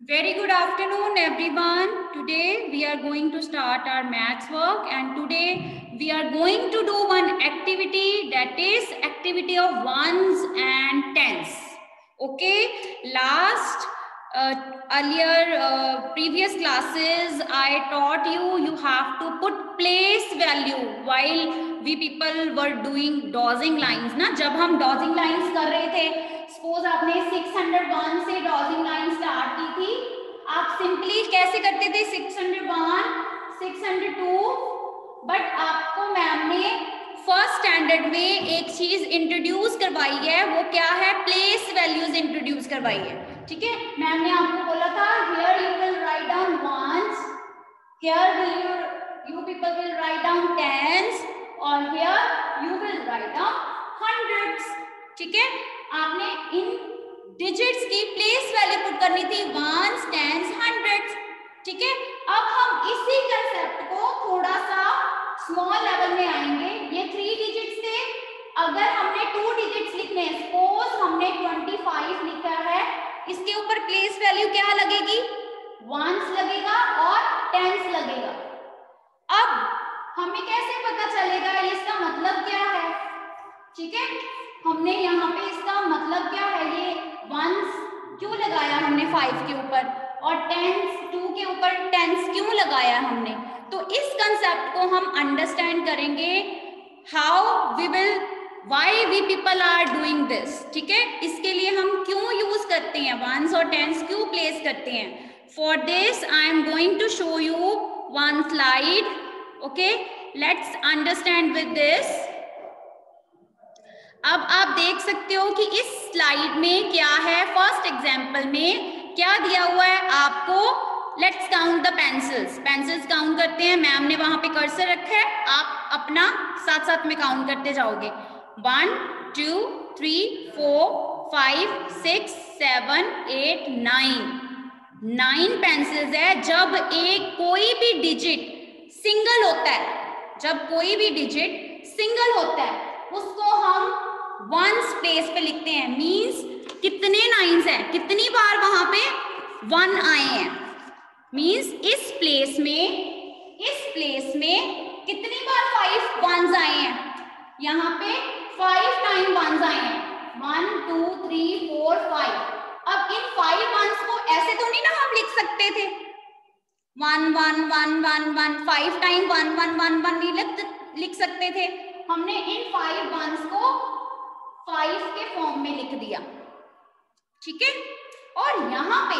Very good afternoon, everyone. Today we are going to start our maths work, and today we are going to do one activity, that is activity of ones and tens. Okay, last previous classes I taught you have to put place value while we people were doing dodging lines ना. जब हम dodging lines कर रहे थे, suppose आपने 601 से dodging line start की थी, आप सिंपली कैसे करते थे 601 602, बट आपको मैम ने फर्स्ट स्टैंडर्ड में एक चीज इंट्रोड्यूस करवाई है, वो क्या है, प्लेस वैल्यूज इंट्रोड्यूस करवाई है. ठीक है, मैम ने आपको बोला था here you will write down ones, here will you people will write down tens, और here you will write down hundreds. ठीक है, आपने इन डिजिट्स की प्लेस वैल्यू पुट करनी थी, वंस, टेंस, हंड्रेड्स. ठीक है, अब हम इसी कंसेप्ट को थोड़ा सा स्मॉल लेवल में आएंगे. ये 3 डिजिट्स थे, अगर हमने 2 डिजिट्स लिखने हैं, सपोज हमने 25 लिखा है, इसके ऊपर प्लेस वैल्यू क्या लगेगी, वंस लगेगा और टेंस लगेगा. अब हमें कैसे पता चलेगा इसका मतलब क्या है. ठीक है, हमने यहाँ पे इसका मतलब क्या है, ये वंस क्यों लगाया हमने 5 के ऊपर, और टेंस 2 के ऊपर टेंस क्यों लगाया हमने. तो इस कंसेप्ट को हम अंडरस्टैंड करेंगे, how we will, why we people are doing this. ठीक है, इसके लिए हम क्यों यूज करते हैं वंस और टेंस, क्यों प्लेस करते हैं. For this I am going to show you one slide. Okay, let's understand with this. अब आप देख सकते हो कि इस स्लाइड में क्या है. फर्स्ट एग्जाम्पल में क्या दिया हुआ है आपको, let's count the pencils. Pencils count करते हैं, मैम ने वहां पे कर्सर रखा है, आप अपना साथ साथ में काउंट करते जाओगे. 1 2 3 4 5 6 7 8 9 पेंसिल्स है. जब एक कोई भी डिजिट सिंगल होता है, जब कोई भी डिजिट सिंगल होता है, उसको हम वंस प्लेस पे लिखते हैं. मींस कितने नाइन्स हैं, कितनी बार वहां पे 1 आए हैं, मींस इस प्लेस में कितनी बार 5 वंस आए हैं, यहाँ पे 5 टाइम वंस आए हैं. 1 2 3 4 5. अब इन 5 वंस को ऐसे तो नहीं ना हम लिख सकते थे, 1 1 1 1 1 5 टाइम 1 1 1 1 नहीं लिख सकते थे. हमने इन 5 वंस को 5 के फॉर्म में लिख दिया. ठीक है, और यहाँ पे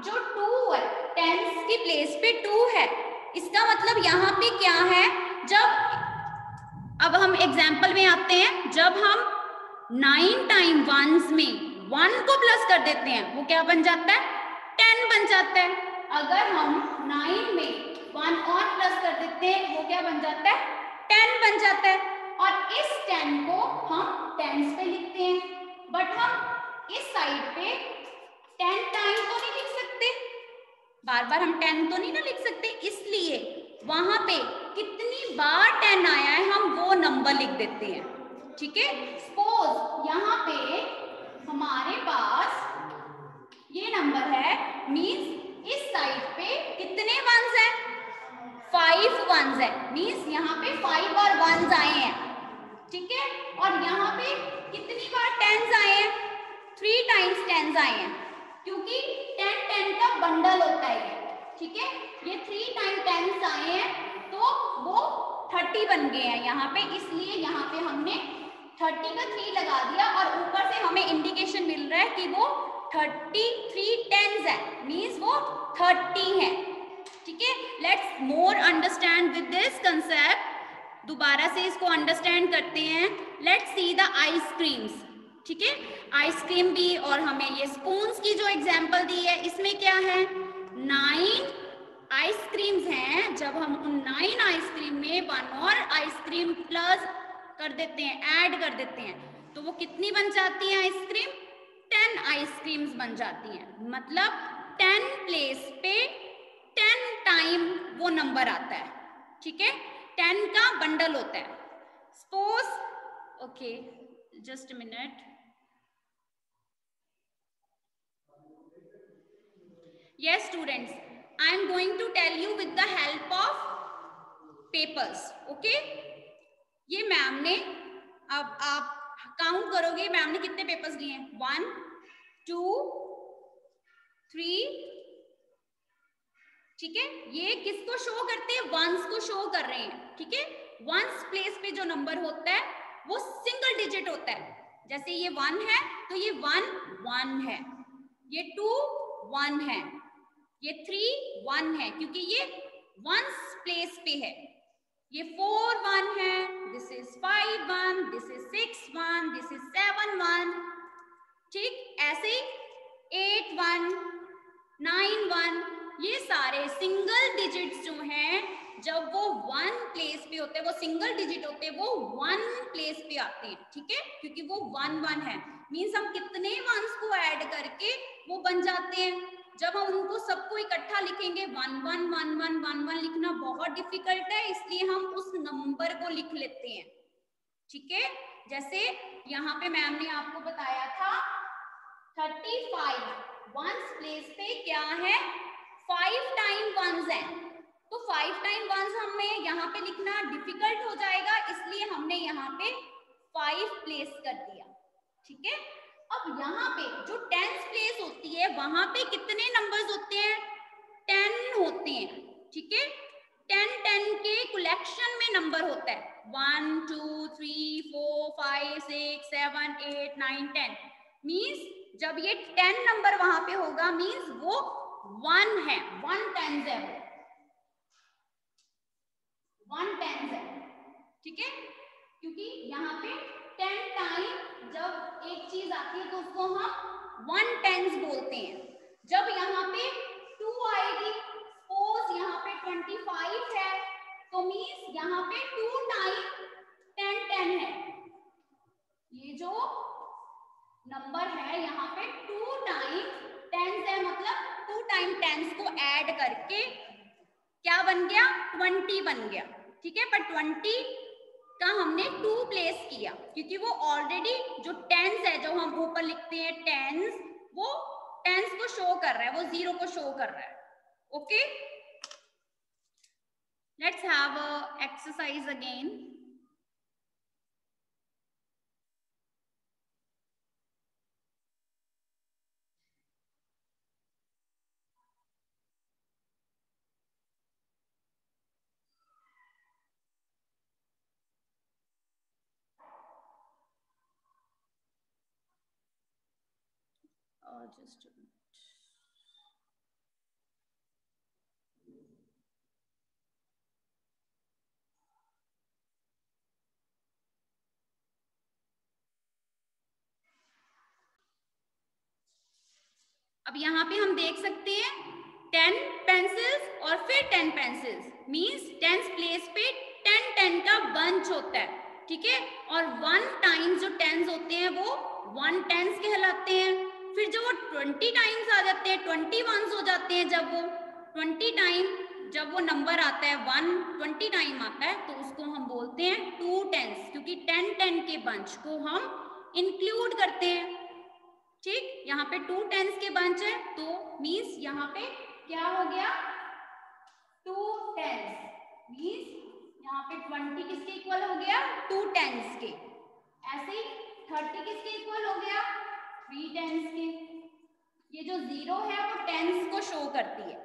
जो 2 है, टेंस की प्लेस पे 2 है, इसका मतलब यहाँ पे क्या है, जब अब हम एग्जाम्पल में आते हैं, जब हम 9 टाइम वंस में 1 को प्लस कर देते हैं, वो क्या बन जाता है, 10 बन जाता है. अगर हम 9 में 1 और प्लस कर देते हैं, वो क्या बन जाता है, 10 बन जाता है. और इस 10 को हम टेंस पे लिखते हैं, बट हम इस साइड पे 10 टाइम तो नहीं लिख सकते, बार बार हम 10 तो नहीं ना लिख सकते, इसलिए वहां पे कितनी बार 10 आया है हम वो नंबर लिख देते हैं. ठीक है, सपोज यहाँ पे हमारे पास ये नंबर है, मींस इस साइड पे कितने वंस हैं, 5 वंस है, मींस यहाँ पे 5 बार वंस आए हैं. ठीक है, और यहाँ पे कितनी बार टेंस आए हैं, 3 टाइम्स टेंस आए हैं, क्योंकि 10 का बंडल होता है. ठीक है, ये 3 टाइम टेंस आए हैं, तो वो 30 बन गए हैं यहाँ पे, इसलिए यहाँ पे हमने 30 का 3 लगा दिया, और ऊपर से हमें इंडिकेशन मिल रहा है कि वो 33 टेंस है, मींस वो 30 है. ठीक है, let's more understand with this concept. दोबारा से इसको अंडरस्टैंड करते हैं. Let's see the ice creams. ठीक है, आइसक्रीम भी, और हमें ये स्पून्स की जो एग्जांपल दी है, इसमें क्या है, 9 आइसक्रीम्स हैं. जब हम उन 9 आइसक्रीम में 1 और आइसक्रीम प्लस कर देते हैं, ऐड कर देते हैं, तो वो कितनी बन जाती है आइसक्रीम, 10 आइसक्रीम्स बन जाती हैं. मतलब 10 प्लेस पे 10 टाइम वो नंबर आता है. ठीक है, 10 का बंडल होता है. Suppose, okay just a minute, Yes students, I am going to tell you with the help of papers. Okay? ये मैम ने, अब आप काउंट करोगे मैम ने कितने पेपर्स लिए हैं, 1 2 3, ठीक है। ये किसको शो करते हैं, वंस को शो कर रहे हैं, ठीक है। वंस प्लेस पे जो नंबर होता है वो सिंगल डिजिट होता है। जैसे ये 1 है तो ये 1 1 है, ये 2 1 है, ये 3 1 है क्योंकि ये वंस प्लेस पे है। ये 4 1 है, this is 5 1, this is 6 1, this is 7 1, ठीक। ऐसे ही 8 1 9 1, ये सारे सिंगल डिजिट्स जो हैं जब वो 1 प्लेस पे होते हैं, वो सिंगल डिजिट होते हैं, वो 1 प्लेस पे आते हैं, ठीक है, क्योंकि वो 1 1 है। मींस हम कितने वंस को ऐड करके वो बन जाते हैं। जब हम उनको सबको इकट्ठा लिखेंगे 1 1 1 1 1 1 लिखना बहुत डिफिकल्ट है, इसलिए हम उस नंबर को लिख लेते हैं, ठीक है। जैसे यहाँ पे मैम ने आपको बताया था 35 वंस प्लेस पे क्या है, 5 टाइम वंस है, तो 5 टाइम वंस हमें यहाँ पे लिखना डिफिकल्ट हो जाएगा, इसलिए हमने यहाँ पे 5 प्लेस कर दिया, ठीक है। अब यहाँ पे जो 10th प्लेस होती है वहां पे कितने नंबर्स होते हैं, 10 होते हैं, ठीक है। 10 10 के कलेक्शन में नंबर होता है, 1 2 3 4 5 6 7 8 9 10। मींस जब ये 10 नंबर वहां पे होगा मींस वो 1 है, 1 10 है, 1 10 है, ठीक है। क्योंकि यहाँ पे 10 टाइम जब एक चीज आती है तो उसको हम 1 10 बोलते हैं। जब यहाँ पे 2 आएगी, सपोज यहाँ पे 25 है तो मींस यहाँ पे 2 टाइम 10 10 है। ये जो नंबर है यहाँ पे 2 टाइम 10 है, मतलब 2 टाइम 10 को ऐड करके क्या बन गया, 20 बन गया, ठीक है। पर 20 का हमने 2 प्लेस किया क्योंकि वो ऑलरेडी जो 10 है, जो हम ऊपर लिखते हैं 10, वो 10 को शो कर रहा है, वो 0 को शो कर रहा है, okay. Let's have a exercise again. Just a minute. अब यहाँ पे हम देख सकते हैं 10 पेंसिल्स और फिर 10 पेंसिल्स, मींस 10th प्लेस पे 10 10 का बंच होता है, ठीक है। और 1 टाइम्स जो 10s होते हैं वो 1 10s कहलाते हैं। फिर जब वो 20 टाइम्स आ जाते हैं, 21s हो जाते हैं, जब वो 20 टाइम जब वो नंबर आता है 120 टाइम आता है तो उसको हम बोलते हैं 2 10s, क्योंकि 10 10 के बंच को हम इंक्लूड करते हैं, ठीक। यहाँ पे 2 10s के बंच है तो मींस यहाँ पे क्या हो गया, 2 10s, मींस यहाँ पे 20 किसके इक्वल हो गया, 2 10s के। ऐसे ही 30 किसके इक्वल हो गया, 3 10s के। ये जो 0 है वो 10s को शो करती है,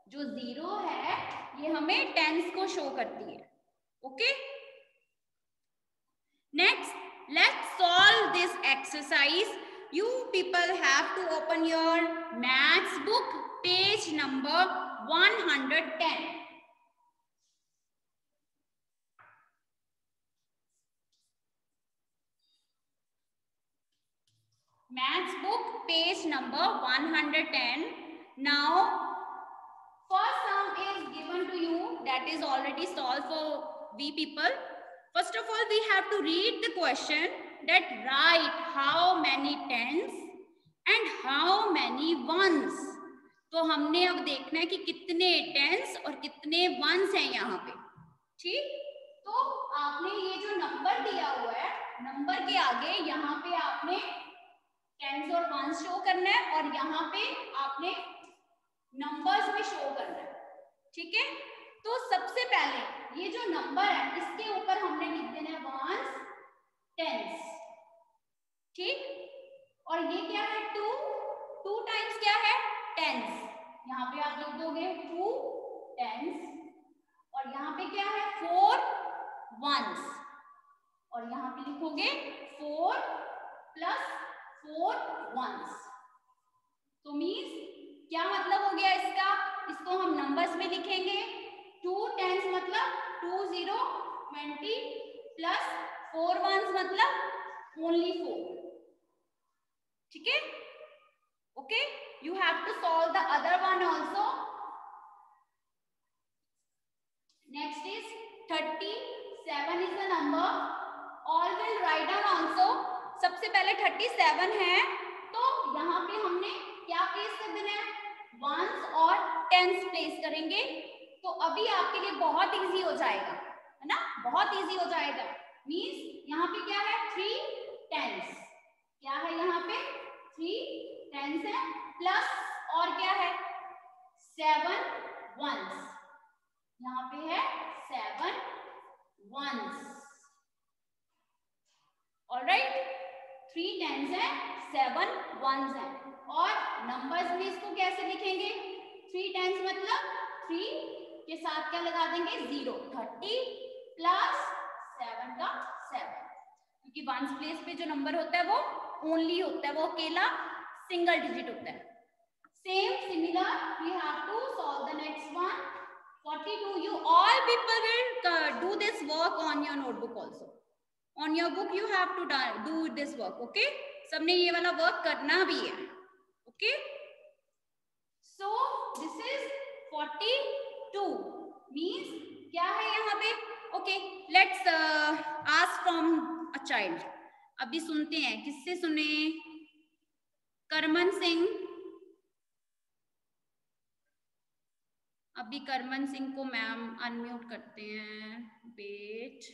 जो 0 है ये हमें 10s को शो करती है, okay. Next let's solve this exercise. You people have to open your maths book, page number 110. Maths book, page number 110. Now, first sum is given to you, that is already solved for we people. First of all, we have to read the question that write how many tens and how many ones. तो हमने अब देखना है कि कितने tense और कितने once हैं यहाँ पे, ठीक। तो आपने ये जो नंबर दिया हुआ है, नंबर के आगे यहाँ पे आपने टेंस और वंस शो करना है और यहाँ पे आपने नंबर्स में शो करना है, ठीक है। तो सबसे पहले ये जो नंबर है इसके ऊपर हमने लिख देना है वंस, टेंस, ठीक। और ये क्या है 2, 2 टाइम्स क्या है टेंस, यहाँ पे आप लिख दोगे 2 टेंस, और यहाँ पे क्या है 4 वंस, और यहाँ पे लिखोगे 4 + 4 वंस। तो मीन्स क्या मतलब हो गया इसका, इसको हम नंबर्स में लिखेंगे 2 टेंस मतलब 2 0 20 + 4 वंस मतलब ओनली 4, ठीक है। Okay, you have to solve the other one also. Next is 37 is the number, all will write down also. सबसे पहले 37 है, तो यहाँ पे हमने क्या प्लेस कर देना है, वंस और टेंस प्लेस करेंगे। तो अभी आपके लिए बहुत इजी हो जाएगा, है ना, बहुत इजी हो जाएगा। मींस यहाँ पे क्या है 3 टेंस, क्या है यहाँ पे 3 टेंस है, प्लस और क्या है 7 वंस, यहाँ पे है 7 वंस, ऑलराइट। 3 टेंस है, 7 वंस है, और नंबर्स में इसको कैसे लिखेंगे, 3 टेंस मतलब 3 के साथ क्या लगा देंगे 0, 30 + 7 का 7, क्योंकि वंस प्लेस पे जो नंबर होता है वो ओनली होता है, वो अकेला सिंगल डिजिट होता है। Same similar we have to solve the next one 42. You all people will do this work on your notebook also. On your book you have to do this work, okay? सबने ये वाला work करना भी है, okay? So this is 42 means क्या है यहाँ पे, okay? Let's ask from a child. अभी सुनते हैं, किससे सुने, करमन सिंह। अभी करमन सिंह को मैम अनम्यूट करते हैं, wait.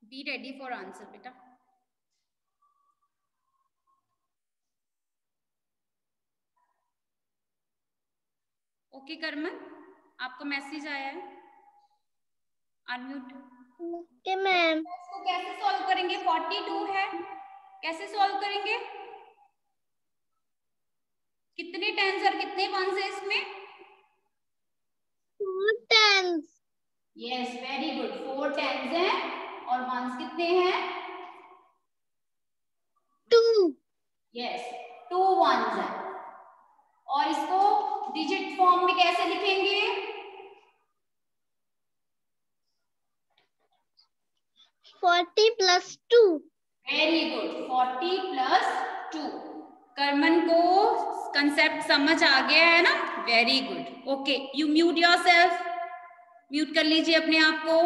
Be ready for answer बेटा। ओके करमन, आपको मैसेज आया है, अनम्यूट। Okay ma'am. इसको कैसे सॉल्व करेंगे, 42 है, कैसे सॉल्व करेंगे, कितने टेंस और कितने वंस है इसमें, 4 tens. Yes very good, 4 tens है और वंस कितने हैं 2। यस 2 वंस है, और इसको डिजिट फॉर्म में कैसे लिखेंगे, 40 + 2। Very good, 40 + 2। करमन को कंसेप्ट समझ आ गया है ना, very good. Okay, you mute yourself, mute कर लीजिए अपने आप को।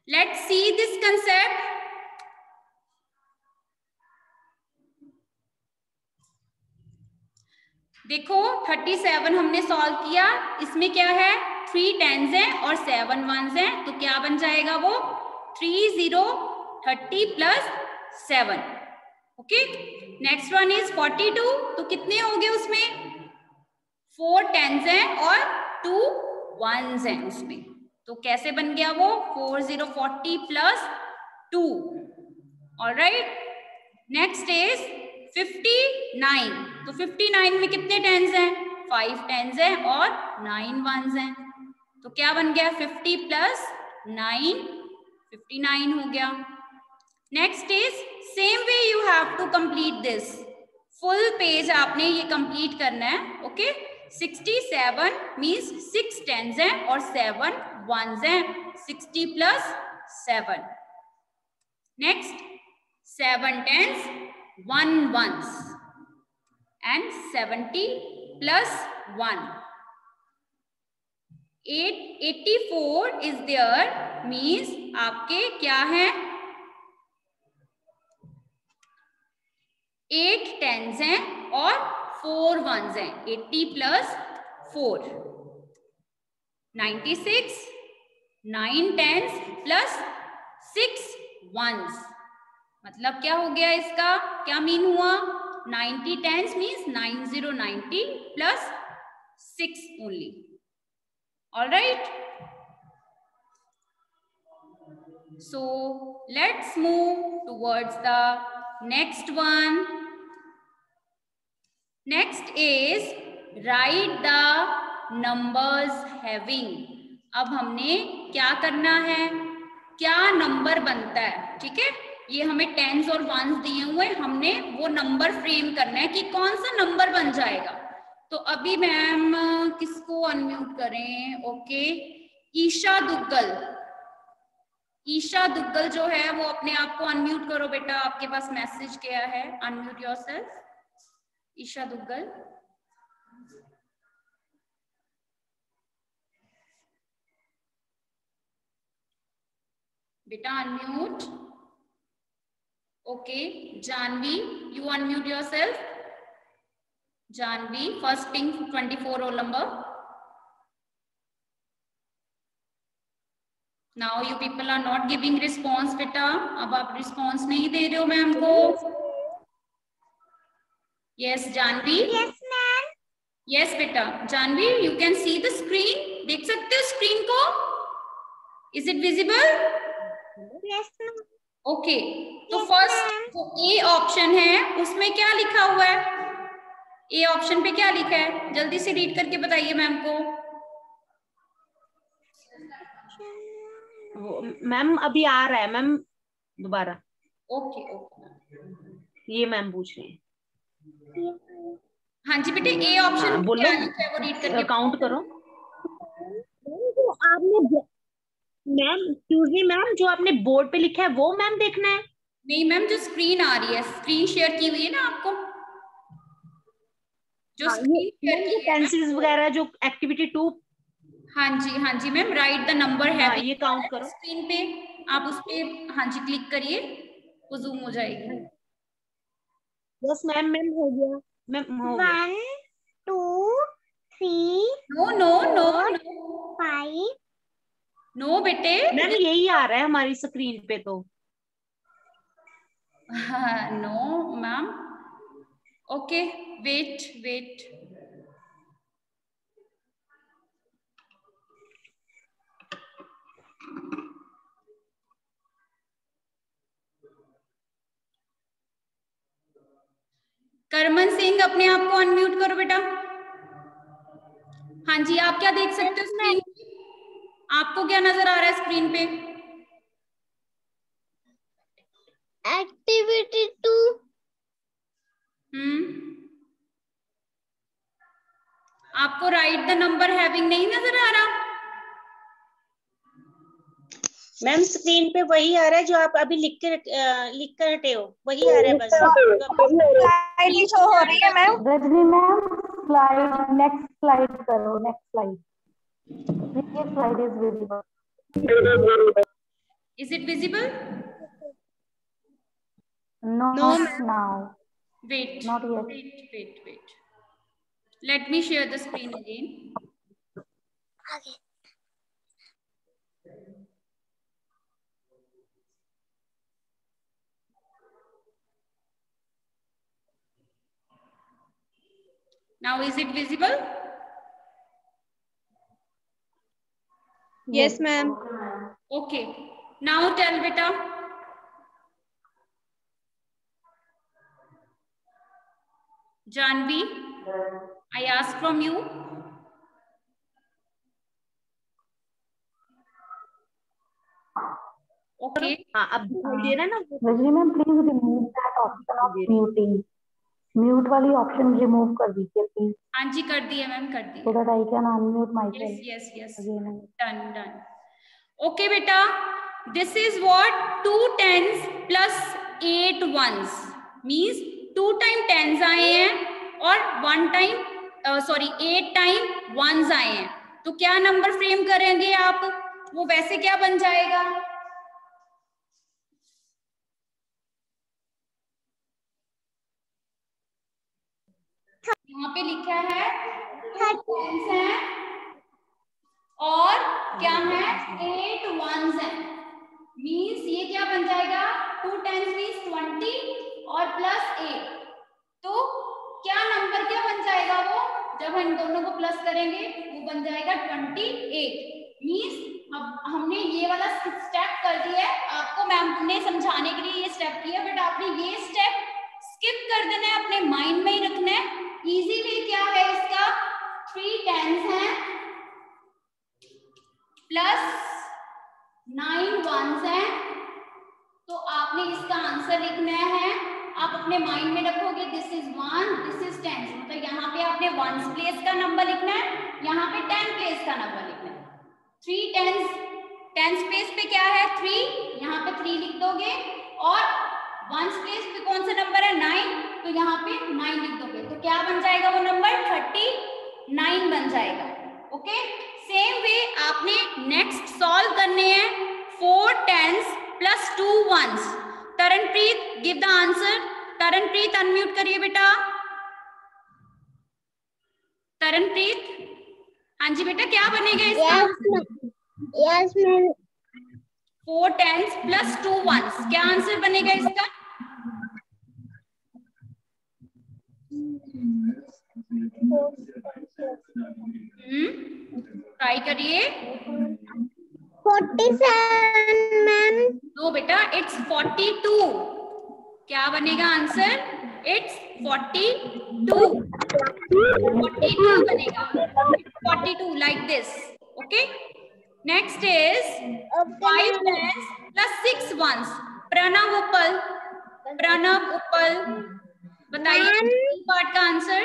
Let's see this concept. देखो 37 हमने सॉल्व किया, इसमें क्या है 3 टेंस है और 7 वंस है, तो क्या बन जाएगा वो 3 0 30 + 7। ओके, नेक्स्ट वन इज 42, तो कितने हो गए उसमें 4 टेंस है और 2 वंस है उसमें, तो कैसे बन गया वो 4 0 40 + 2। ऑलराइट, नेक्स्ट इज 59, तो 59 में कितने टेंस हैं 5 टेंस है और 9 वंस हैं, तो क्या बन गया 50 + 9 59 हो गया। Next is same way you have to complete this, full page आपने ये कंप्लीट करना है। ओके, 67 मीन्स 6 टेंस हैं और 7 वंस हैं, 60 + 7। नेक्स्ट 7 tens 1 ones and 70 + 1। 84 is there means आपके क्या है 8 टेंस हैं और 4 वंस हैं। 80 प्लस 4 96, 9 टेंस प्लस 6 वंस, मतलब क्या हो गया इसका, क्या मीन हुआ, 90 tens means 9090 plus 6 only. Alright, so let's move towards the next one. Next is write the numbers having. अब हमने क्या करना है, क्या नंबर बनता है, ठीक है, ये हमें टेंस और वंस दिए हुए, हमने वो नंबर फ्रेम करना है कि कौन सा नंबर बन जाएगा। तो अभी मैम किसको अनम्यूट करें, ओके, ईशा दुग्गल, ईशा दुग्गल जो है वो अपने आप को अनम्यूट करो बेटा, आपके पास मैसेज किया है, अनम्यूट योरसेल्फ, ईशा दुग्गल। बेटा unmute, okay, Janvi you unmute yourself, Janvi first pink 24 roll number. Now you people are not giving response बेटा, अब आप रिस्पॉन्स नहीं दे रहे हो मैम को। Yes Janvi, yes ma'am, yes बेटा Janvi, you can see the screen, देख सकते हो स्क्रीन को, is it visible? Yes ma'am, okay, तो Yes, फर्स्ट जो ए ऑप्शन है उसमें क्या लिखा हुआ है, ए ऑप्शन पे क्या लिखा है, जल्दी से रीड करके बताइए मैम को। मैम अभी आ रहा है मैम, दोबारा। ओके ओके, ये मैम पूछ रहे हैं। हाँ जी बेटे, ए ऑप्शन हाँ, पे बोलो, क्या लिखा है वो रीड करके काउंट करो। जो आपने मैम, एक्सक्यूज मी मैम, जो आपने बोर्ड पे लिखा है वो मैम देखना है? नहीं मैम, जो स्क्रीन आ रही है, स्क्रीन शेयर की हुई है ना आपको, जो स्क्रीन शेयर की है टेंसेस वगैरह जो एक्टिविटी 2। हाँ जी मैम, राइट द नंबर है, ये काउंट करो स्क्रीन पे, आप उस पे हाँ जी क्लिक करिए, वो जूम हो जाएगी। यस मैम, मैम हो गया मैम, हो गया। 1 2 3 no no no 4 no 5 no बेटे, मैम यही आ रहा है हमारी स्क्रीन पे तो। No ma'am, okay, wait wait, Karman Singh अपने आप को अनम्यूट करो बेटा। हाँ जी, आप क्या देख सकते हो स्क्रीन पे, आपको क्या नजर आ रहा है स्क्रीन पे? एक्टिविटी 2। आपको राइट द नंबर हैविंग नहीं नजर आ रहा? मैम स्क्रीन पे वही आ रहा है जो आप अभी लिख कर हटे हो, वही आ रहा है बस। स्लाइड शो हो रही है ma'am. Rajni ma'am slide, next slide करो, next slide, previous slide is visible, is it visible? Not now, wait not yet. Wait wait wait, let me share the screen again. Now is it visible? Yes ma'am. Okay, now tell beta. Janvi, I ask from you. Okay. हाँ, अब दिखाई दे रहा है ना? Rajni ma'am please remove that option of muting, mute वाली option remove कर दीजिए please. हाँ जी कर दिया मैम, कर दिया। So that I can unmute myself. Yes yes again. done. Okay beta, this is what 2 tens plus 8 ones means 2 time tens आए हैं और 1 time 8 time ones आए हैं, तो क्या नंबर फ्रेम करेंगे आप, वो वैसे क्या बन जाएगा? यहाँ पे लिखा है 2 10s हैं और क्या है 8 1s हैं, मीन्स ये क्या बन जाएगा 2 10s मीन्स 20 और प्लस 8, तो क्या नंबर क्या बन जाएगा वो, जब हम दोनों को प्लस करेंगे वो बन जाएगा 28, मीन्स अब हमने ये वाला स्टेप कर दिया है, आपको मैम ने समझाने के लिए ये स्टेप किया, बट आपने ये स्टेप स्किप कर देना है, अपने माइंड में ही रखना है। इजी वे क्या है इसका, 3 10s हैं प्लस 9 1s हैं, तो आपने इसका आंसर लिखना है, आप अपने माइंड में रखोगे दिस इज 1 दिस इज 10, मतलब यहाँ पे आपने 1s प्लेस का नंबर लिखना है, यहाँ पे 10 प्लेस का नंबर लिखना है। 3 10s प्लेस पे क्या है 3, यहाँ पे 3 लिख दोगे, और 1s प्लेस पे कौन सा नंबर है 9, तो यहाँ पे 9 लिख दोगे, तो क्या बन जाएगा वो नंबर 39 बन जाएगा। ओके, सेम वे आपने नेक्स्ट सॉल्व करने हैं 4 10s plus 2 1s। Taranpreet give the answer. Taranpreet unmute करिए बेटा। तरणप्रीत, हाँ जी बेटा, क्या बनेगा इसका? Yes ma'am. 4 10s plus 2 1s, क्या आंसर बनेगा इसका? ट्राई करिए। 47 मैम। नो बेटा, इट्स 42। क्या बनेगा आंसर? इट्स 42। 42 बनेगा, 42 like this. Okay, next is 5 10s plus 6 1s। Pranav Uppal, Pranav उपल बताइए पार्ट का आंसर।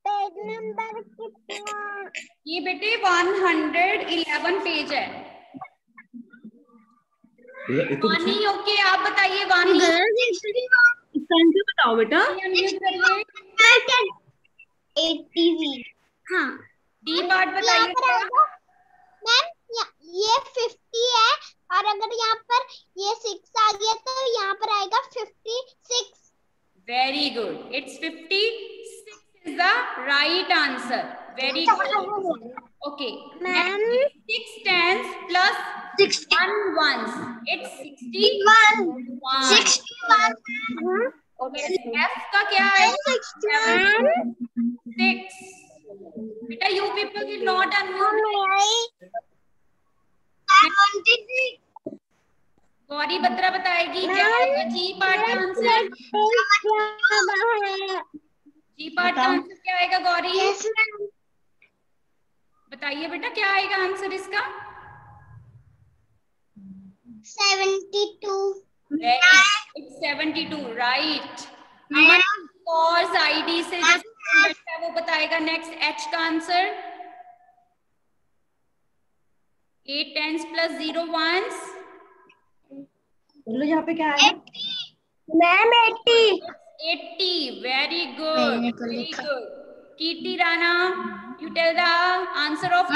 पेज नंबर कितना? ये बेटे 111 पेज है। वानी, ओके, आप बताइए वानी। इसका आंसर बताओ बेटा। हाँ, डी पार्ट बताइए। मैम ये 50 है, और अगर यहाँ पर ये 6 आ गया तो यहाँ पर आएगा 56। Very good, it's 56 is the right answer. Very good. Okay, ma'am 6 10s plus 1 1s, it's 61। 61। Okay, F का क्या है? 6। बेटा you people will not unmute. Gauri Batra बताएगी क्या आएगा जी पार्ट का आंसर। जी पार्ट का आंसर क्या आएगा गौरी? बताइए बेटा, क्या आएगा आंसर इसका? 72। It's 72, right. हमारे कोर्स आईडी से जो बैठा है वो बताएगा नेक्स्ट एच का आंसर। 8 10s plus 0 1s। बोलो यहाँ पे क्या है? Ma'am 80। 80, very good, very good. Kirti Rana, you tell the answer of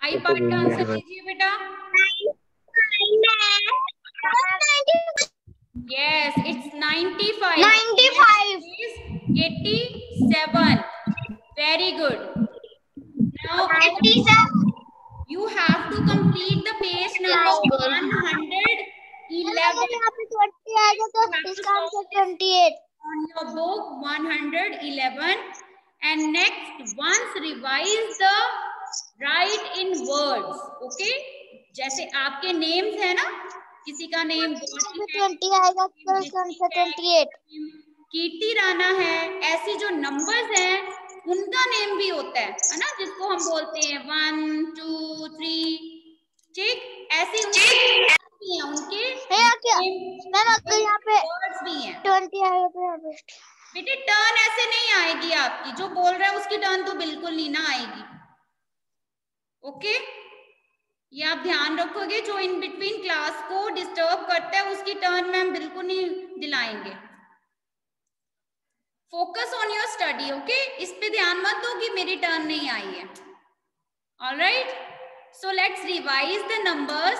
I part का आंसर दीजिए बेटा। Yes, it's 95. 95. 87. Very good. Now 87. you have to complete the page number 111. यहाँ पे 20 आएगा तो इसका answer 28 on your book 111, and next once revise the write in words. Okay, जैसे आपके names है ना, किसी का नेम 20 आएगा तो इसका आंसर 28। कीर्ति राणा है, ऐसे जो नंबर्स हैं उनका नेम भी होता है ना, जिसको हम बोलते हैं 1 2 3, ठीक, ऐसे उनके मैम अगर यहाँ पे वर्ड्स भी हैं। 20 आएगा तो यहाँ पे बेटे टर्न ऐसे नहीं आएगी आपकी, जो बोल रहा है उसकी टर्न तो बिल्कुल नहीं ना आएगी। ओके, ये आप ध्यान रखोगे, जो इन बिटवीन क्लास को डिस्टर्ब करता है उसकी टर्न में हम बिल्कुल नहीं दिलाएंगे। Focus on your study. Okay, इस पे ध्यान मत दो कि मेरी टर्न नहीं आई है। Alright, so let's revise the numbers,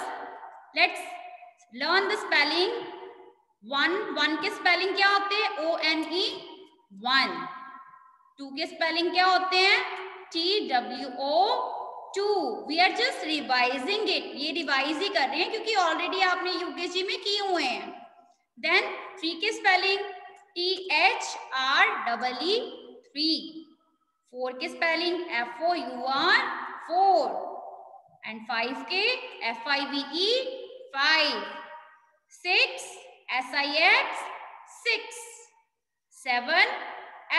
let's learn the spelling. One के स्पेलिंग क्या होते हैं? ONE 1। 2 के स्पेलिंग क्या होते हैं? TWO 2। We are just revising it, ये रिवाइज ही कर रहे हैं क्योंकि ऑलरेडी आपने यूकेजी में किए हुए हैं। देन 3 के स्पेलिंग THREE 3। 4 के स्पेलिंग FOUR 4 एंड 5 के FIVE 5। 6 SIX 6। 7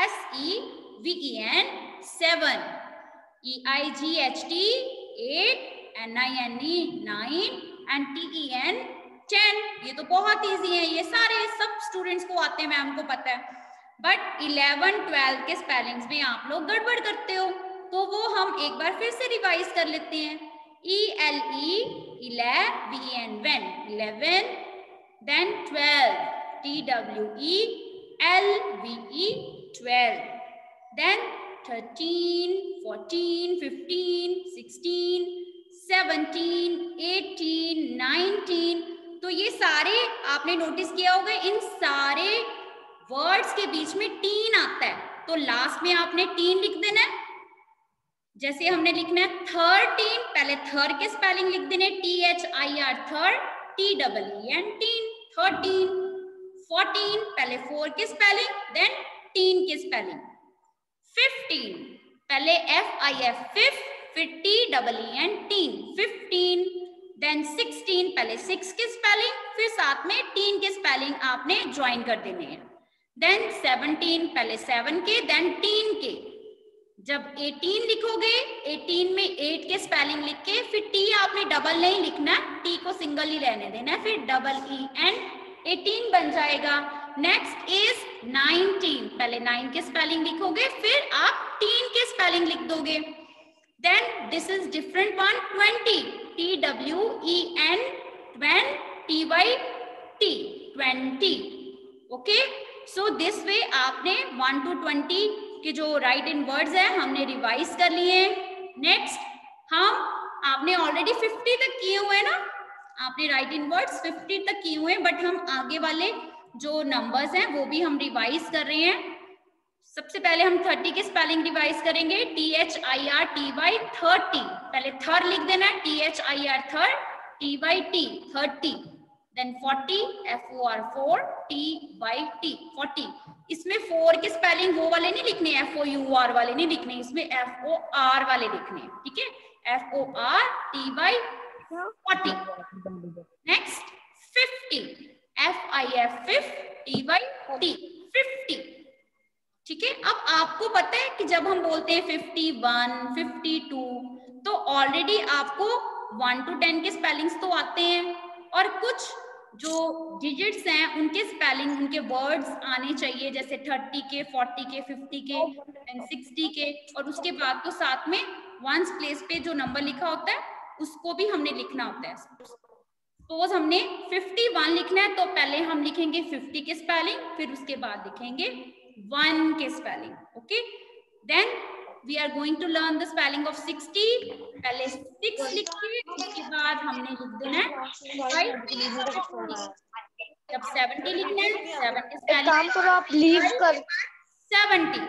SEVEN 7। EIGHT 8 NINE 9 and TEN 10। ये तो बहुत इजी है, ये सारे सब स्टूडेंट्स को आते हैं, मैम को पता है। बट 11 12 के स्पेलिंग्स में आप लोग गड़बड़ करते हो, तो वो हम एक बार फिर से रिवाइज कर लेते हैं। ELE 11 11, then 12 TWE LVE 12, then 13 14 15 16 17 18 19। तो ये सारे आपने नोटिस किया होगा, इन सारे वर्ड्स के बीच में टीन आता है, तो लास्ट में आपने टीन लिख देना है। जैसे हमने लिखना है 13, पहले थर के स्पेलिंग लिख देने THIR थर, TEEN टीन 13। 14 पहले 4 के स्पेलिंग, देन टीन के स्पेलिंग। 15 पहले FIF फिफ, फिर TEEN टीन 15। देन 16 पहले 6 के स्पेलिंग, फिर साथ में टीन के स्पेलिंग आपने ज्वाइन कर देने हैं। देन 17 पहले 7 के, देन टीन के। जब 18 लिखोगे, 18 में 8 के स्पेलिंग लिख के, फिर टी आपने डबल नहीं लिखना, टी को सिंगल ही रहने देना है, फिर EEN 18 बन जाएगा। नेक्स्ट इज 19, पहले 9 के स्पेलिंग लिखोगे, फिर आप टीन के स्पेलिंग लिख दोगे। Then this is different one, 20 TWEN 20 okay. So this way आपने 1 to 20 के जो राइट इन वर्ड्स है हमने रिवाइज कर लिए। नेक्स्ट आपने ऑलरेडी 50 तक किए हुए हैं ना, आपने राइट इन वर्ड्स 50 तक किए हुए हैं, बट हम आगे वाले जो नंबर्स हैं वो भी हम रिवाइज कर रहे हैं। सबसे पहले हम 30 के स्पेलिंग रिवाइज करेंगे, THIRTY 30, पहले थर लिख देना है, THIR थर, TYT 30। Then 40 FOR 4, TYT 40। इसमें 4 के स्पेलिंग वो वाले नहीं लिखने, FOUR वाले नहीं लिखने, इसमें FOR वाले लिखने, ठीक है, FOR TY 40। Next 50 FIF 50 TY 50, ठीक है। अब आपको पता है कि जब हम बोलते हैं 51 52 तो ऑलरेडी आपको 1 to 10 के स्पेलिंग्स तो आते हैं, और कुछ जो डिजिट्स हैं उनके स्पेलिंग, उनके वर्ड्स आने चाहिए, जैसे 30 के 40 के 50 के 60 के, और उसके बाद तो साथ में वंस प्लेस पे जो नंबर लिखा होता है उसको भी हमने लिखना होता है। सपोज हमने 51 लिखना है, तो पहले हम लिखेंगे 50 के स्पेलिंग, फिर उसके बाद लिखेंगे 1 के spelling, okay. Then we are going to learn the spelling of 60। पहले 6 लिख के उसके बाद हमने लिख देना है 5। जब 70 लिखना है, 7 के स्पेलिंग, काम करो आप लीव कर 70,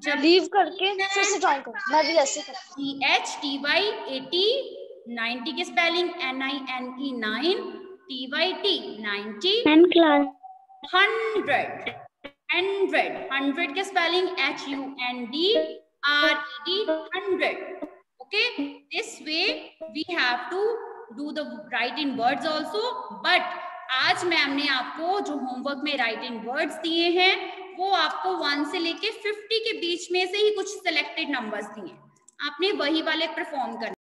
जब लीव करके फिर से ज्वाइन करो, मैं भी ऐसे करती हूँ। THTY 80, 90 के स्पेलिंग NINE 9, TYT 90, 100 के spelling HUNDRED 100, okay. This way we have to do the write in words also, but आज मैम ने आपको जो होमवर्क में राइट इन वर्ड्स दिए हैं वो आपको 1 से लेके 50 के बीच में से ही कुछ सिलेक्टेड नंबर्स दिए, आपने वही वाले परफॉर्म करने।